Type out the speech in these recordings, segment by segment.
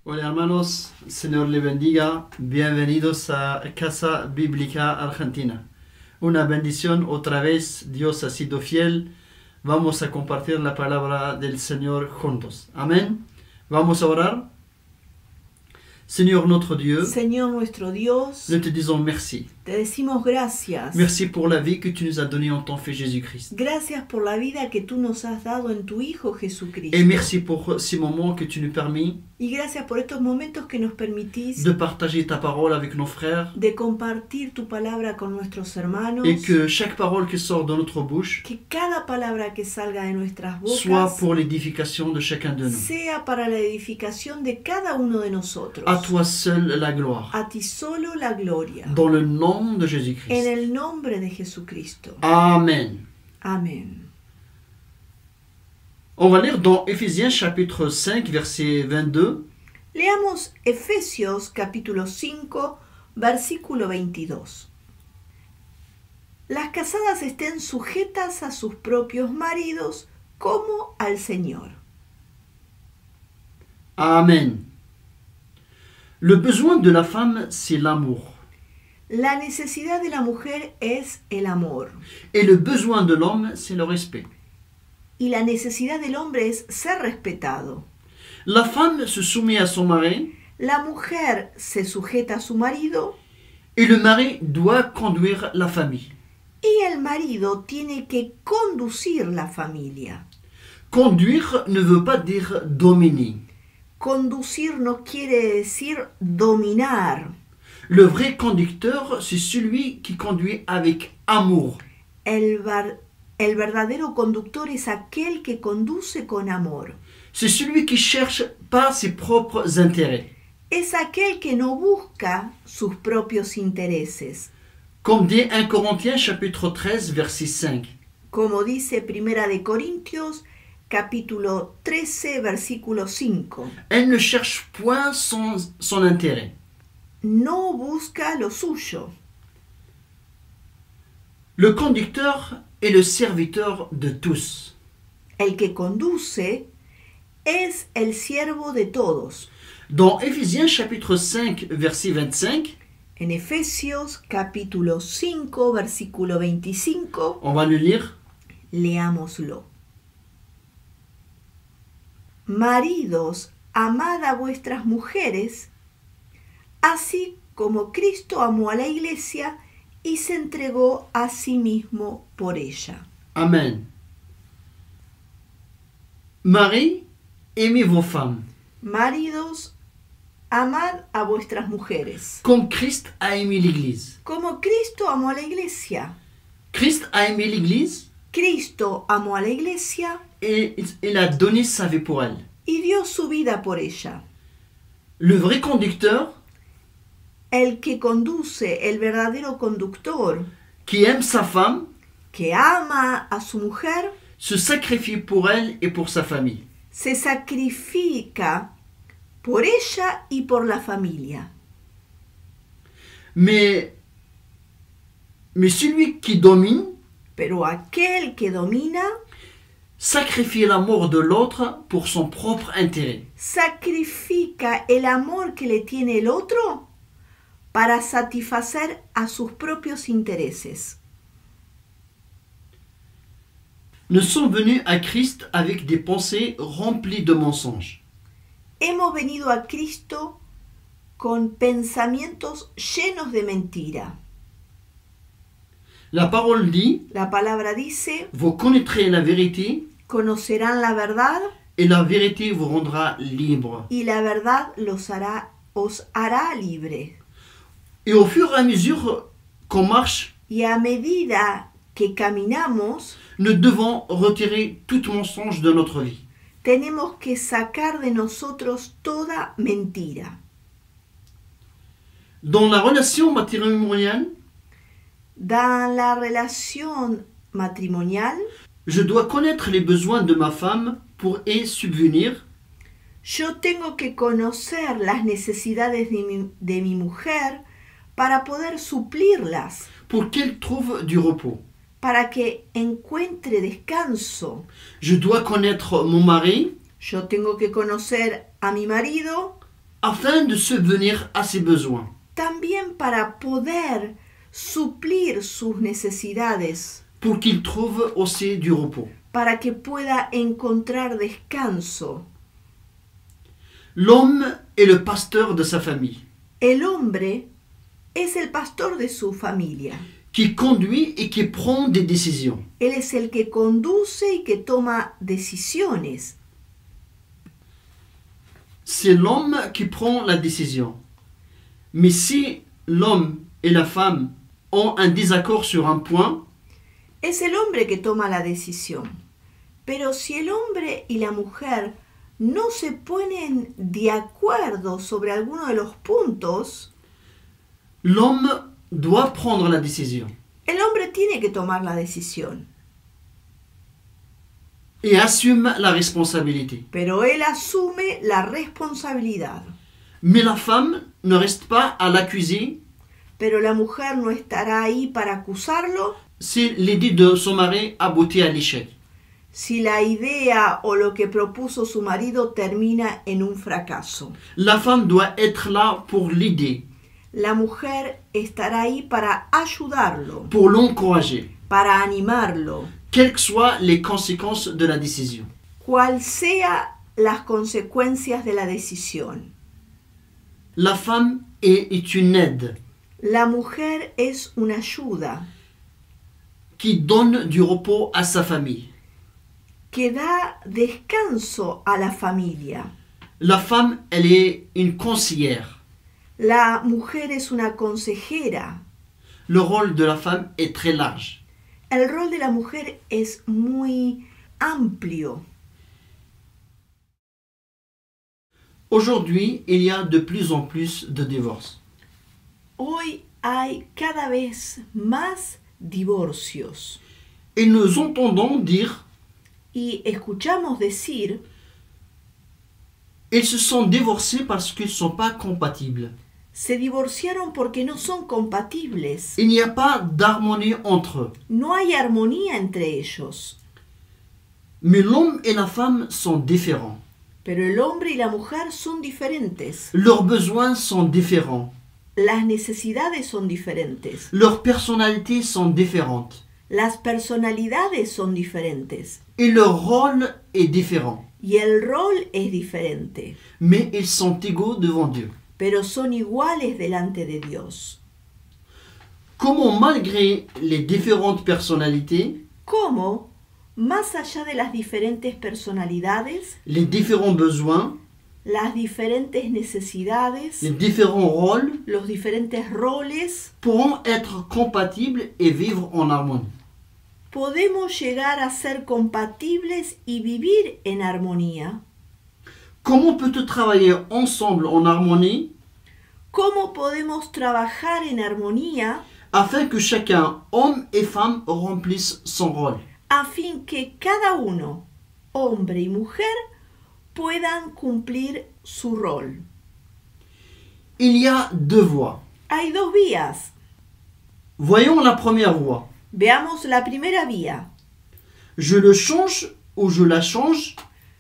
Hola hermanos, Señor le bendiga, bienvenidos a Casa Bíblica Argentina. Una bendición otra vez, Dios ha sido fiel, vamos a compartir la palabra del Señor juntos. Amén. Vamos a orar. Seigneur notre Dieu, Señor nuestro Dios, nous te disons merci. te decimos gracias. Merci pour la vie que tu nous as donnée en ton Fils Jésus-Christ. Gracias por la vida que tú nos has dado en tu Hijo Jesucristo. Et merci pour ces moments que tu nous permis Y gracias por estos momentos que nos permitís de partager ta parole avec nos frères de compartir tu palabra con nuestros hermanos. et que chaque parole qui sort de notre bouche Que cada palabra que salga de nuestras soit bocas pour l'édification de chacun de nous. sea para la edificación de cada uno de nosotros. À toi seul la gloire. A ti solo la gloria. Dans le nom de En Jésus-Christ. el nombre de Jesucristo. Amen. Amén. On va lire dans Éphésiens chapitre 5 verset 22. Leamos Efesios capítulo 5, versículo 22. Las casadas estén sujetas a sus propios maridos como al Señor. Amen. Le besoin de la femme, c'est l'amour. La necesidad de la mujer es el amor Et le besoin de l'homme, c'est le respect. y la necesidad del hombre es ser respetado. La femme se soumet à son mari La mujer se sujeta a su marido et le mari doit conduire la famille. y el marido tiene que conducir la familia. Conduire ne veut pas dire dominer. Conducir no quiere decir dominar. Le vrai conducteur, c'est celui qui conduit avec amour. El verdadero conductor es aquel que conduce con amor. C'est celui qui cherche pas ses propres intérêts. Es aquel que no busca sus propios intereses. Comme dit 1 Corinthiens chapitre 13 verset 5. Como dice Primera de Corintios, capítulo 13, versículo 5. Elle ne cherche point son intérêt. No busca lo suyo. Le conducteur est le serviteur de tous. El que conduce es el siervo de todos. Dans Éphésiens chapitre 5 verset 25, En Efesios capítulo 5, versículo 25, on va le lire. leámoslo. Maridos, amad a vuestras mujeres, así como Cristo amó a la iglesia y se entregó a sí mismo por ella. Amen. Marie, aimez vos femmes, Maridos, amad a vuestras mujeres, comme Christ a aimé l'Église. como Cristo amó a la iglesia. Christ a aimé l'Église Cristo amó a la iglesia et il a donné sa vie pour elle. y dio su vida por ella. Le vrai conducteur El que conduce, el verdadero conductor, qui aime sa femme que ama a su mujer, se sacrifie pour elle et pour sa famille. se sacrifica por ella y por la familia. Mais celui qui domine Pero aquel que domina sacrifie l'amour de l'autre pour son propre intérêt. sacrifica el amor que le tiene el otro para satisfacer a sus propios intereses. Nous sommes venus à Christ avec des pensées remplies de mensonges. Hemos venido a Cristo con pensamientos llenos de mentira. La parole dit, La palabra dice, vous connaîtrez la vérité conocerán la verdad et la vérité vous rendra libre. y la verdad os hará libre. Et au fur et à mesure qu'on marche, Y a medida que caminamos, nous devons retirer tout mensonge de notre vie. tenemos que sacar de nosotros toda mentira. Dans la relation matrimoniale, Dans la relación matrimonial, je dois connaître les besoins de ma femme pour y subvenir. yo tengo que conocer las necesidades de mi mujer para poder suplirlas, Pour qu'elle trouve du repos. para que encuentre descanso. Je dois connaître mon mari Yo tengo que conocer a mi marido afin de subvenir à ses besoins. también para poder suplir sus necesidades, Pour qu'il trouve aussi du repos. para que pueda encontrar descanso. L'homme est le pasteur de sa famille, El hombre es el pastor de su familia. qui conduit et qui prend des décisions. Él es el que conduce y que toma decisiones. C'est l'homme qui prend la décision. Mais si l'homme et la femme ont un désaccord sur un point, Es el hombre que toma la decisión. Pero si el hombre y la mujer no se ponen de acuerdo sobre alguno de los puntos, l'homme doit prendre la décision el hombre tiene que tomar la decisión. et assume la responsabilité. Pero él asume la responsabilidad. Mais la femme ne reste pas à l'accuser Pero la mujer no estará ahí para acusarlo si l'idée de son mari aboutit à l'échec. si la idea o lo que propuso su marido termina en un fracaso. La femme doit être là pour l'aider, La mujer estará ahí para ayudarlo, pour l'encourager, para animarlo, quelles que soient les conséquences de la décision. cual sea las consecuencias de la decisión. La femme est une aide La mujer es una ayuda qui donne du repos à sa famille. que da descanso a la familia. La femme, elle est une conseillère. La mujer es una consejera. Le rôle de la femme est très large. El rol de la mujer es muy amplio. Aujourd'hui, il y a de plus en plus de divorces. Hoy hay cada vez más divorcios Et nous entendons dire, y escuchamos decir, ils se sont divorcés parce qu'ils ne sont pas compatibles. se divorciaron porque no son compatibles. Il n'y a pas d'harmonie entre eux. No hay armonía entre ellos. Mais l'homme et la femme sont différents. Pero el hombre y la mujer son diferentes. Leurs besoins sont différents. Las necesidades son diferentes. Leurs personnalités sont différentes. Las personalidades son diferentes. Et leur rôle est différent. Y el rol es diferente. Mais ils sont égaux devant Dieu. Pero son iguales delante de Dios. Comment, malgré les différentes personnalités, cómo, más allá de las diferentes personalidades, les différents besoins, las diferentes necesidades, les différents rôles los diferentes roles, pourront être compatibles et vivre en harmonie. podemos llegar a ser compatibles y vivir en armonía. Comment peut-on travailler ensemble en harmonie ¿Cómo podemos trabajar en armonía afin que chacun, homme et femme, remplisse son rôle? a fin que cada uno, hombre y mujer, puedan cumplir su rol? Il y a deux voies. Hay dos vías. Voyons la première voie. Veamos la primera vía. Je le change ou je la change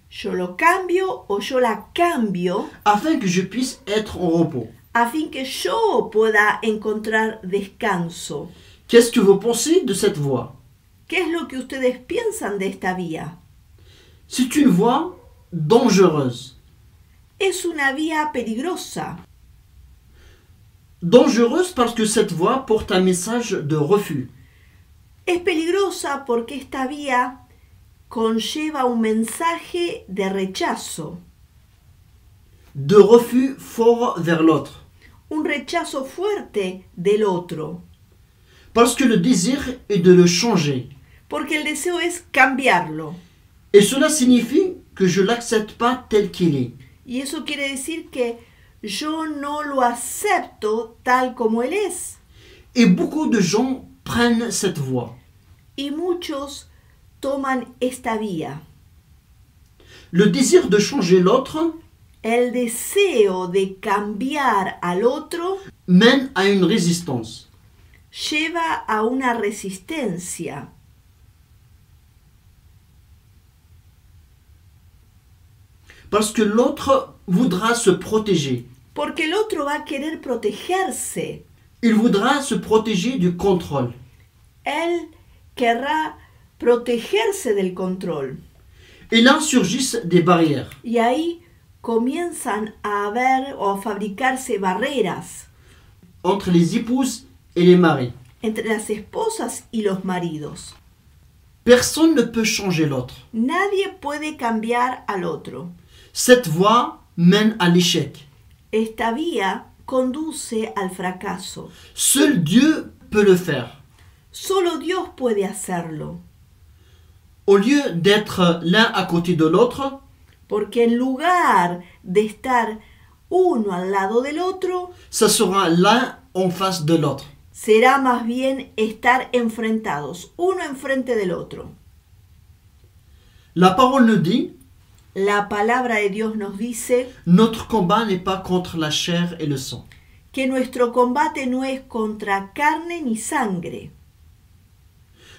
Yo lo cambio o yo la cambio afin que je puisse être en repos. a fin que yo pueda encontrar descanso. Qu'est-ce que vous pensez de cette voie? ¿Qué es lo que ustedes piensan de esta vía? C'est une voie dangereuse. Es una vía peligrosa. Dangereuse parce que cette voie porte un message de refus. Es peligrosa porque esta vía conlleva un mensaje de rechazo, De refus fort vers l'autre. un rechazo fuerte del otro, Parce que le désir est de le changer. porque el deseo es cambiarlo. Et cela signifie que je ne l'accepte pas tel qu'il est. Y eso quiere decir que yo no lo acepto tal como él es. Et beaucoup de gens prennent cette voie. Y muchos toman esta vía. Le désir de changer l'autre El deseo de cambiar al otro mène à une résistance. lleva a una resistencia. Parce que l'autre voudra se protéger. Porque el otro va a querer protegerse. Il voudra se protéger du contrôle. Él querrá protegerse del control. Et là surgissent des barrières. Y ahí comienzan a haber o a fabricarse barreras Entre les épouses et les maris. entre las esposas y los maridos. Personne ne peut changer l'autre. Nadie puede cambiar al otro. Cette voie mène à l'échec. Esta vía conduce al fracaso. Seul Dieu peut le faire. Solo Dios puede hacerlo. Au lieu d'être l'un à côté de l'autre, Porque en lugar de estar uno al lado del otro, ça sera l'un en face de l'autre. será más bien estar enfrentados, uno enfrente del otro. La parole nous dit, La palabra de Dios nos dice notre combat n'est pas contre la chair et le sang. que nuestro combate no es contra carne ni sangre.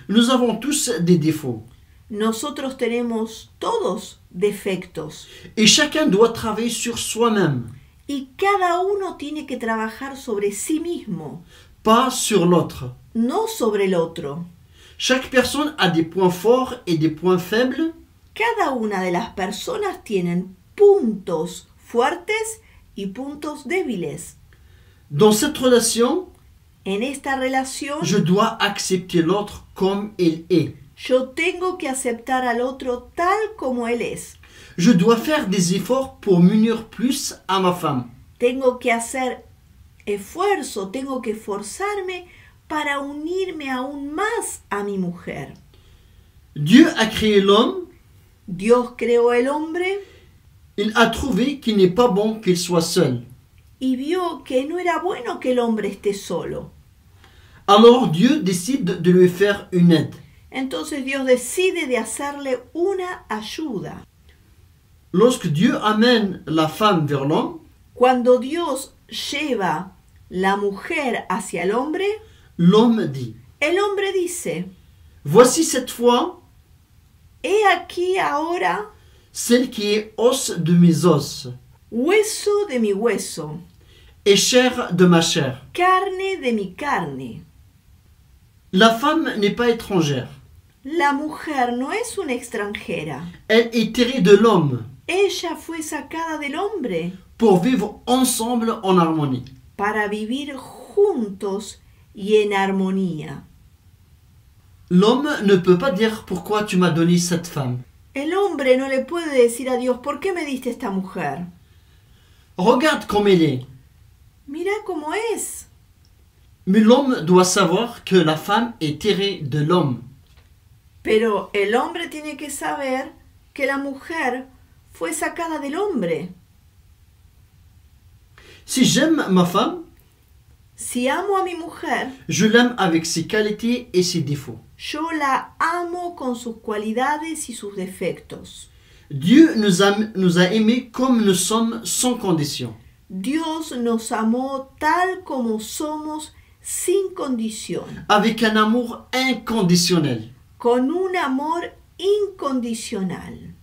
Nous avons tous des défauts. Nosotros tenemos todos defectos Et chacun doit travailler sur soi-même, y cada uno tiene que trabajar sobre sí mismo, pas sur l'autre. no sobre el otro. Chaque personne a des points forts et des points faibles, Cada una de las personas tienen puntos fuertes y puntos débiles. dans cette relation, En esta relación, je dois accepter l'autre comme il est. yo tengo que aceptar al otro tal como él es. Je dois faire des efforts pour m'unir plus à ma femme. Tengo que hacer esfuerzo, tengo que esforzarme para unirme aún más a mi mujer. Dieu a créé l'homme, Dios creó el hombre il a trouvé qu'il n'est pas bon qu'il soit seul. y vio que no era bueno que el hombre esté solo. Alors Dieu décide de lui faire une aide. Entonces Dios decide de hacerle una ayuda. Lorsque Dieu amène la femme vers l'homme, Cuando Dios lleva la mujer hacia el hombre, l'homme dit, el hombre dice, voici cette fois he aquí ahora celle qui est os de mes os hueso de mi hueso, et chair de ma chair. carne de mi carne. La femme n'est pas étrangère. La mujer no es una extranjera. Elle est tirée de l'homme Ella fue sacada del hombre pour vivre ensemble en harmonie. para vivir juntos y en armonía. L'homme ne peut pas dire pourquoi tu m'as donné cette femme. El hombre no le puede decir a Dios, ¿por qué me diste esta mujer? Regarde comme elle est. Mira cómo es. Mais l'homme doit savoir que la femme est tirée de l'homme. Pero el hombre tiene que saber que la mujer fue sacada del hombre. Si j'aime ma femme, Si amo a mi mujer, je l'aime avec ses qualités et ses défauts. yo la amo con sus cualidades y sus defectos. Dieu nous a aimés comme nous sommes sans condition. Dios nos amó tal como somos, sin condición, Avec un amour inconditionnel. con un amor incondicional.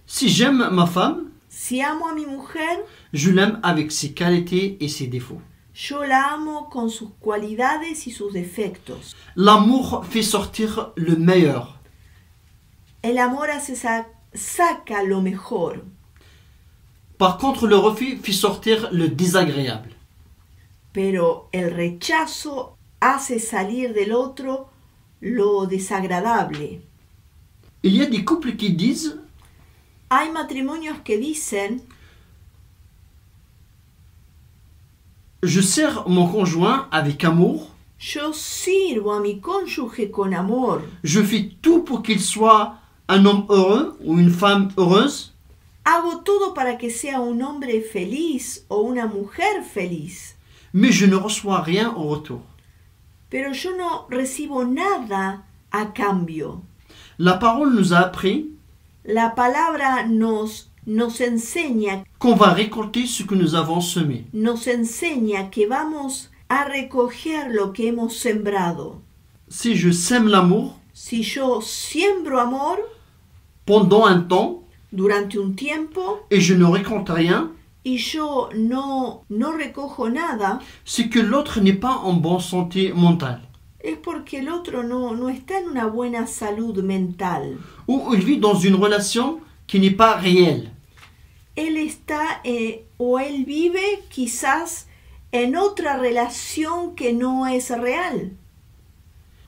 Si j'aime ma femme, Si amo a mi mujer, je l'aime avec ses qualités et ses défauts. yo la amo con sus cualidades y sus defectos. L'amour fait sortir le meilleur. El amor saca lo mejor. Par contre, le refus fait sortir le désagréable. Pero el rechazo hace salir del otro lo desagradable. Il y a des couples qui disent Hay matrimonios que dicen, je sers mon conjoint avec amour, yo sirvo a mi cónyuge con amor, je fais tout pour qu'il soit un homme heureux ou une femme heureuse, hago todo para que sea un hombre feliz o una mujer feliz, mais je ne reçois rien au retour. pero yo no recibo nada a cambio. La parole nous a appris La palabra nos enseña, qu'on va récolter ce que nous avons semé. nos enseña que vamos a recoger lo que hemos sembrado. Si je sème l'amour Si yo siembro amor pendant un temps durante un tiempo et je ne récolte rien, y yo no recojo nada, c'est que l'autre n'est pas en bonne santé mentale, es porque el otro no está en una buena salud mental. ou il vit dans une relation qui n'est pas réelle. Él está o él vive quizás en otra relación que no es real.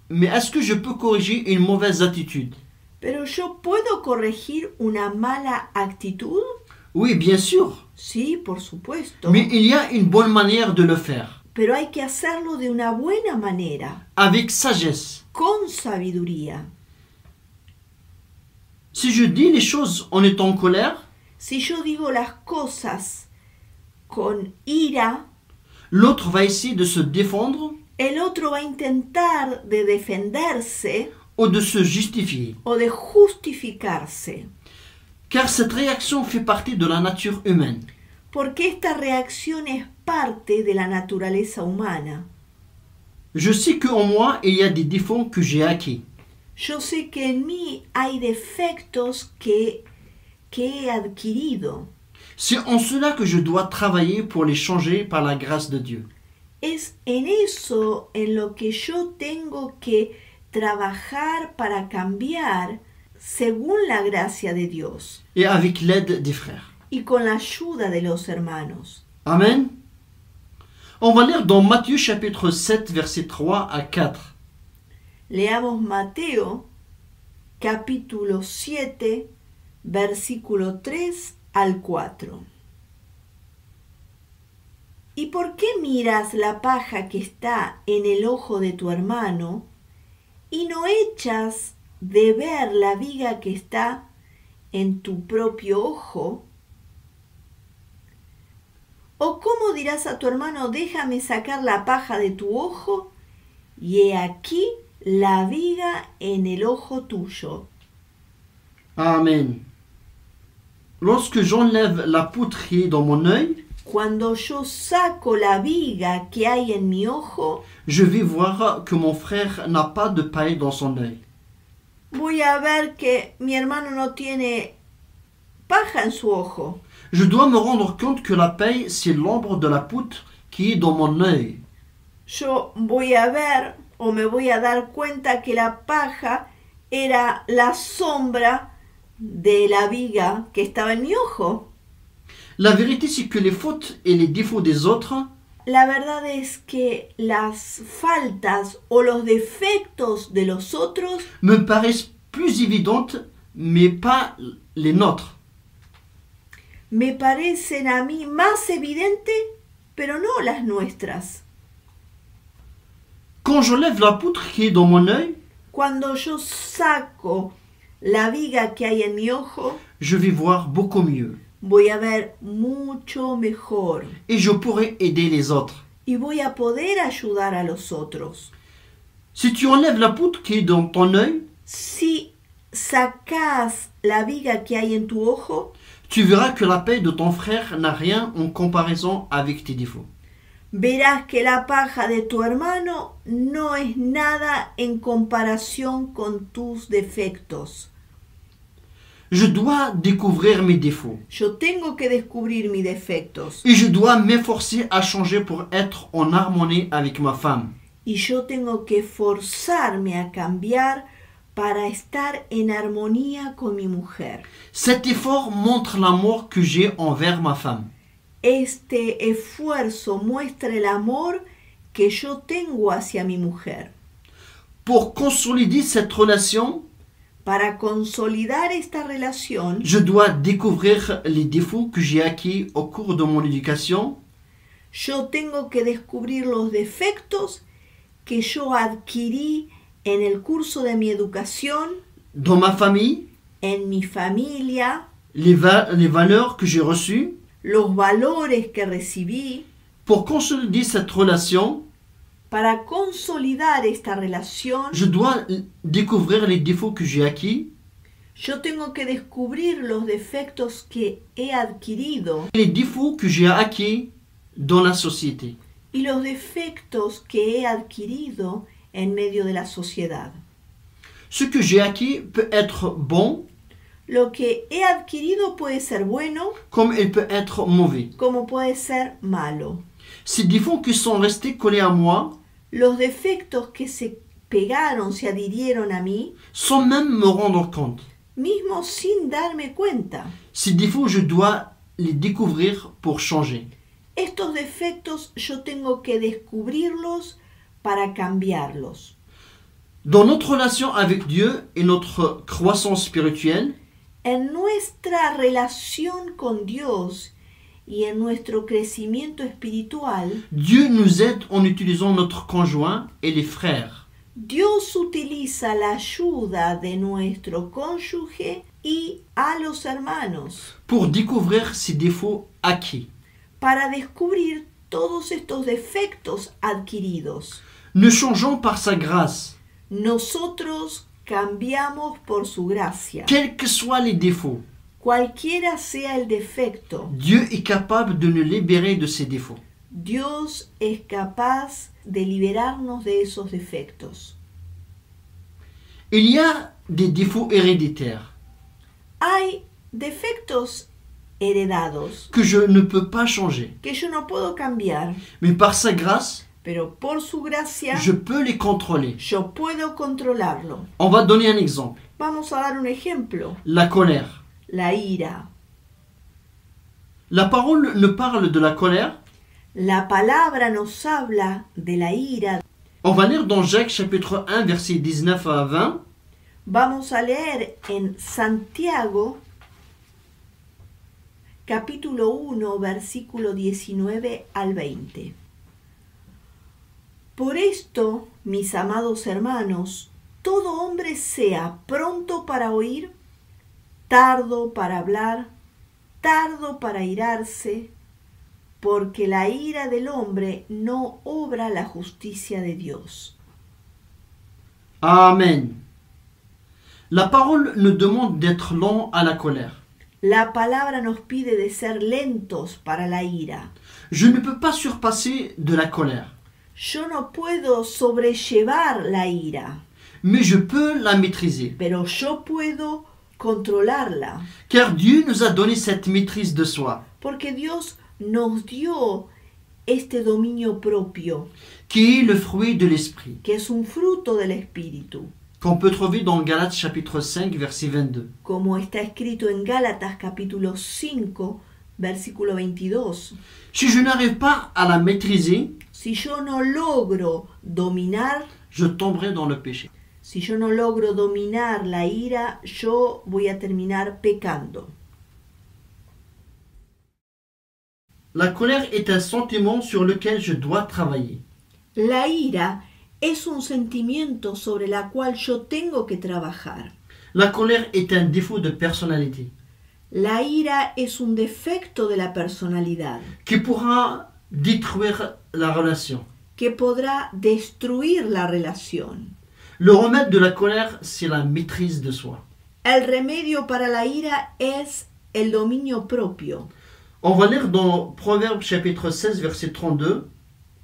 Mais est-ce que je peux corriger une mauvaise attitude? Pero yo puedo corregir una mala actitud. Oui, bien sûr. Sí, por supuesto. Mais il y a une bonne manière de le faire, Pero hay que hacerlo de una buena manera, avec sagesse. con sabiduría. Si je dis les choses en étant en colère, Si yo digo las cosas con ira, l'autre va essayer de se défendre el otro va a intentar de defenderse ou de se justifier. o de justificarse, Car cette réaction fait partie de la nature humaine. porque esta reacción es parte de la naturaleza humana. Je sais qu'en moi, il y a des défauts que j'ai acquis. Yo sé que en mí hay defectos que he adquirido. C'est en cela que je dois travailler pour les changer par la grâce de Dieu. Es en eso en lo que yo tengo que trabajar para cambiar según la gracia de Dios Et avec l'aide des frères. y con la ayuda de los hermanos. Amen. On va lire dans Matthieu chapitre 7, versets 3 à 4. Leamos Mateo capítulo 7, versículo 3 al 4. ¿Y por qué miras la paja que está en el ojo de tu hermano y no echas de ver la viga que está en tu propio ojo? ¿O cómo dirás a tu hermano, déjame sacar la paja de tu ojo, y he aquí la viga en el ojo tuyo? Amen. Lorsque j'enlève la poutre qui est dans mon œil, Cuando yo saco la viga que hay en mi ojo, je vais voir que mon frère n'a pas de paille dans son œil. voy a ver que mi hermano no tiene paja en su ojo. Je dois me rendre compte que la paille, c'est l'ombre de la poutre qui est dans mon œil. Yo voy a ver o me voy a dar cuenta que la paja era la sombra de la viga que estaba en mi ojo. La vérité, c'est que les fautes et les défauts des autres La verdad es que las faltas o los defectos de los otros me paraissent plus évidentes, mais pas les nôtres. me parecen a mí más evidentes, pero no las nuestras. Quand j'enlève la poutre qui est dans mon œil, Cuando yo saco la viga que hay en mi ojo, je vais voir beaucoup mieux. voy a ver mucho mejor Et je pourrai aider les autres. y voy a poder ayudar a los otros. Si tu enlèves la poutre qui est dans ton œil, Si sacas la viga que hay en tu ojo, tu verras que la paix de ton frère n'a rien en comparaison avec tes défauts. verás que la paja de tu hermano no es nada en comparación con tus defectos. Je dois découvrir mes défauts. Yo tengo que descubrir mis defectos Et je dois m'efforcer à changer pour être en harmonie avec ma femme. y yo tengo que forzarme a cambiar para estar en armonía con mi mujer. Cet effort montre l'amour que j'ai envers ma femme. Este esfuerzo muestra el amor que yo tengo hacia mi mujer. Pour consolider cette relation, Para consolidar esta relación, je dois découvrir les défauts que j'ai acquis au cours de mon éducation yo tengo que descubrir los defectos que yo adquirí en el curso de mi educación, dans ma famille, en mi familia, les valeurs que j'ai reçues. los valores que recibí. Pour consolider cette relation, Para consolidar esta relación, je dois découvrir les défauts que j'ai acquis, yo tengo que descubrir los defectos que he adquirido les défauts que j'ai acquis dans la société. y los defectos que he adquirido en medio de la sociedad. Ce que j'ai acquis peut être bon Lo que he adquirido puede ser bueno comme il peut être mauvais. como puede ser malo. Ces défauts qui sont restés collés à moi, Los defectos que se pegaron, se adhirieron a mí, sans même me rendre compte. mismo sin darme cuenta. Ces défauts, je dois les découvrir pour changer. Estos defectos yo tengo que descubrirlos para cambiarlos. Dans notre relation avec Dieu et notre croissance spirituelle, En nuestra relación con Dios y en nuestro crecimiento espiritual, Dieu nous aide en utilisant notre conjoint et les frères. Dios utiliza la ayuda de nuestro cónyuge y a los hermanos Pour découvrir ces défauts acquis. para descubrir todos estos defectos adquiridos. Nous changeons par sa grâce, Nosotros cambiamos por su gracia. quels que soient les défauts. Cualquiera sea el defecto, Dieu est capable de nous libérer de ces défauts. Dios es capaz de liberarnos de esos defectos. Il y a des défauts héréditaires Hay defectos heredados que je ne peux pas changer. que yo no puedo cambiar, Mais par sa grâce, pero por su gracia je peux les contrôler. yo puedo controlarlo. On va donner un exemple. Vamos a dar un ejemplo. La colère. La ira. La parole ne parle de la colère. La palabra nos habla de la ira. On va lire dans Jacques chapitre 1 versets 19 à 20. Vamos a leer en Santiago capítulo 1 versículo 19 al 20. Por esto, mis amados hermanos, todo hombre sea pronto para oír, tardo para hablar, tardo para irarse, porque la ira del hombre no obra la justicia de Dios. Amen. La parole nous demande d'être lent à la colère. La palabra nos pide de ser lentos para la ira. Je ne peux pas surpasser de la colère, Yo no puedo sobrellevar la ira, mais je peux la maîtriser. pero yo puedo controlarla, Car Dieu nous a donné cette maîtrise de soi, porque Dios nos dio este dominio propio, qui est le fruit de l'esprit, que es un fruto del Espíritu, qu'on peut trouver dans Galates chapitre 5 verset 22. como está escrito en Gálatas capítulo 5, Versículo 22. Si je n'arrive pas à la maîtriser, Si yo no logro dominar, je tomberai dans le péché. si yo no logro dominar la ira, yo voy a terminar pecando. La colère est un sentiment sur lequel je dois travailler. La ira es un sentimiento sobre la cual yo tengo que trabajar. La colère est un défaut de personnalité La ira es un defecto de la personalidad qui pourra détruire la relation. que podrá destruir la relación. Le remède de la colère, c'est la maîtrise de soi. El remedio para la ira es el dominio propio. On va lire dans Proverbes chapitre 16, verset 32.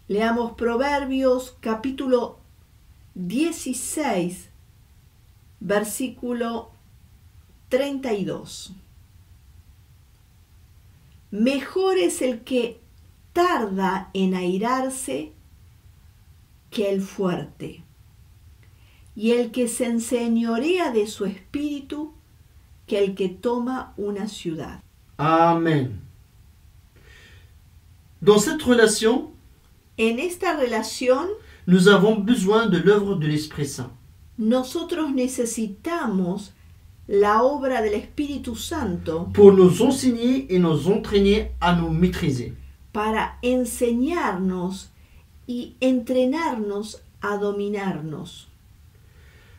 Leamos Proverbios capítulo 16, versículo 32. Mejor es el que tarda en airarse que el fuerte, y el que se enseñorea de su espíritu que el que toma una ciudad. Amen. Dans cette relation, En esta relación, nous avons besoin de l'œuvre de l'Esprit Saint. nosotros necesitamos la obra del Espíritu Santo Pour nous enseigner et nous entraîner à nous maîtriser. para enseñarnos y entrenarnos a dominarnos.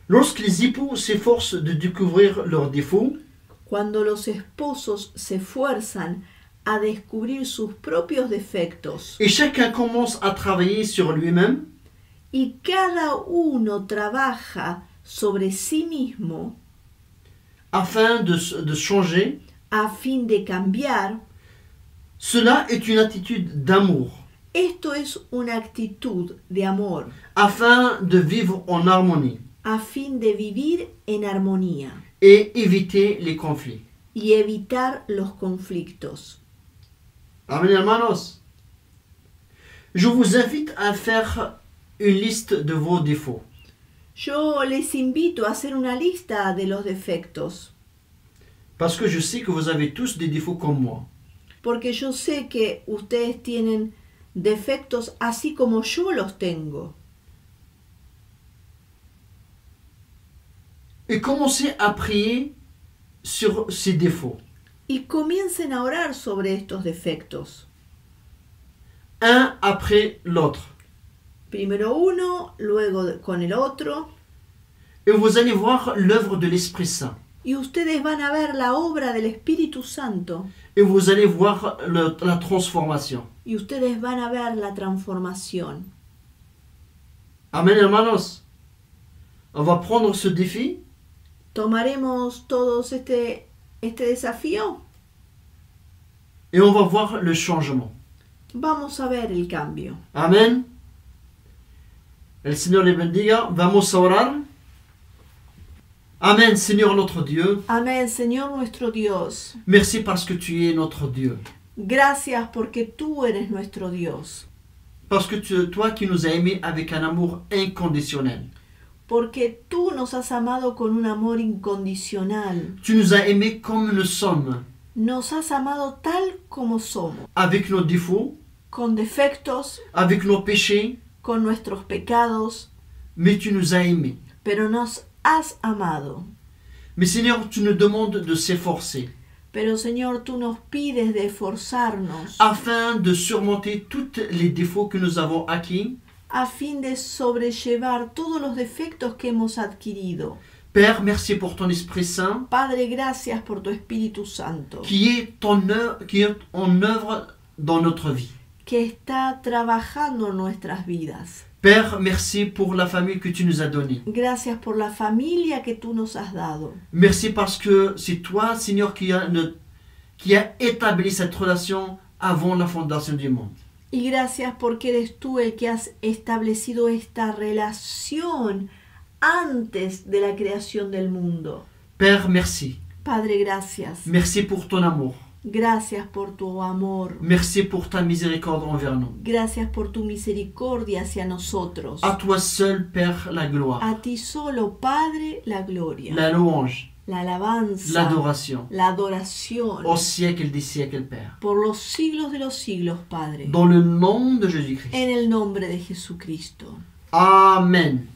Lorsque les époux s'efforcent de découvrir leurs défauts, Cuando los esposos se esfuerzan a descubrir sus propios defectos et chacun commence à travailler sur lui-même, y cada uno trabaja sobre sí mismo afin de changer, a fin de cambiar, cela est une attitude d'amour, esto es una actitud de amor afin de vivre en harmonie a fin de vivir en armonía et éviter les conflits. y evitar los conflictos. Amen, hermanos. Je vous invite à faire une liste de vos défauts. Yo les invito a hacer una lista de los defectos, Parce que je sais que vous avez tous des défauts comme moi. porque yo sé que ustedes tienen defectos así como yo los tengo. Et commencez à prier sur ces défauts. Y comiencen a orar sobre estos defectos. Un après l'autre. Primero uno, luego con el otro, Et vous allez voir l'œuvre de l'Esprit Saint. y ustedes van a ver la obra del Espíritu Santo, Et vous allez voir la transformation. y ustedes van a ver la transformación. Amen, hermanos. On va prendre ce défi Tomaremos todos este desafío. et on va voir le changement. Vamos a ver el cambio. Amen. El Señor les bendiga. Vamos a orar. Amen, Seigneur notre Dieu. Amén, Señor nuestro Dios. Merci parce que tu es notre Dieu. Gracias porque tú eres nuestro Dios. Parce que toi qui nous as aimés avec un amour inconditionnel. Porque tú nos has amado con un amor incondicional. Tu nous as aimés comme nous sommes, Nos has amado tal como somos, avec nos défauts, con defectos, avec nos péchés, con nuestros pecados, mais tu nous as aimés. pero nos has amado. Mais Seigneur, tu nous demandes de s'efforcer Pero Señor, tú nos pides de esforzarnos afin de surmonter tous les défauts que nous avons acquis. a fin de sobrellevar todos los defectos que hemos adquirido. Père, merci pour ton Esprit Saint Padre, gracias por tu Espíritu Santo, qui est en œuvre dans notre vie. que está trabajando en nuestras vidas. Père, merci pour la famille que tu nous as donnée. Gracias por la familia que tú nos has dado. Merci parce que c'est toi, Seigneur, qui a établi cette relation avant la fondation du monde. Y gracias porque eres tú el que has establecido esta relación antes de la creación del mundo. Père, merci. Padre, gracias. Merci pour ton amour. Gracias por tu amor. Merci pour ta miséricorde envers nous. Gracias por tu misericordia hacia nosotros. À toi seul, Père, la gloire, A ti solo, Padre, la gloria, la louange la alabanza, l'adoration la adoración, au siècle des siècles, Père. por los siglos de los siglos, Padre, Dans le nom de Jésus-Christ. en el nombre de Jesucristo. Amen.